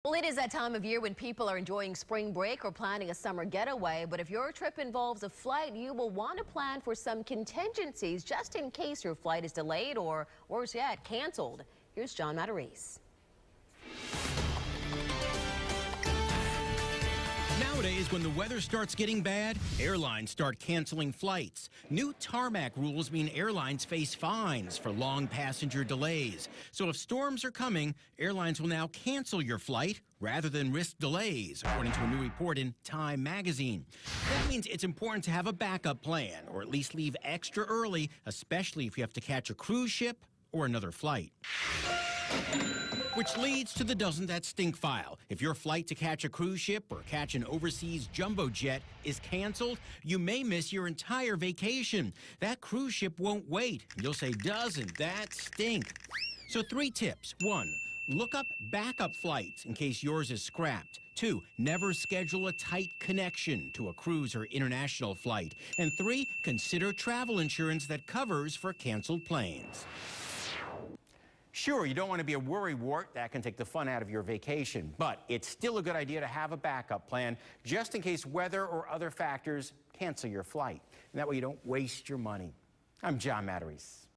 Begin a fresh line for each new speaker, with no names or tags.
Well, it is that time of year when people are enjoying spring break or planning a summer getaway. But if your trip involves a flight, you will want to plan for some contingencies just in case your flight is delayed or, worse yet, canceled. Here's John Matarese.
Nowadays, when the weather starts getting bad, airlines start canceling flights. New Tarmac rules mean airlines face fines for long passenger delays. So if storms are coming, airlines will now cancel your flight rather than risk delays, according to a new report in Time magazine. That means it's important to have a backup plan, or at least leave extra early, especially if you have to catch a cruise ship or another flight. Which leads to the Doesn't That Stink file. If your flight to catch a cruise ship or catch an overseas jumbo jet is canceled, you may miss your entire vacation. That cruise ship won't wait. You'll say, "Doesn't that stink?" So 3 tips. 1, look up backup flights in case yours is scrapped. 2, never schedule a tight connection to a cruise or international flight. And 3, consider travel insurance that covers for canceled planes. Sure, you don't want to be a worrywart. That can take the fun out of your vacation. But it's still a good idea to have a backup plan just in case weather or other factors cancel your flight. And that way you don't waste your money. I'm John Matarese.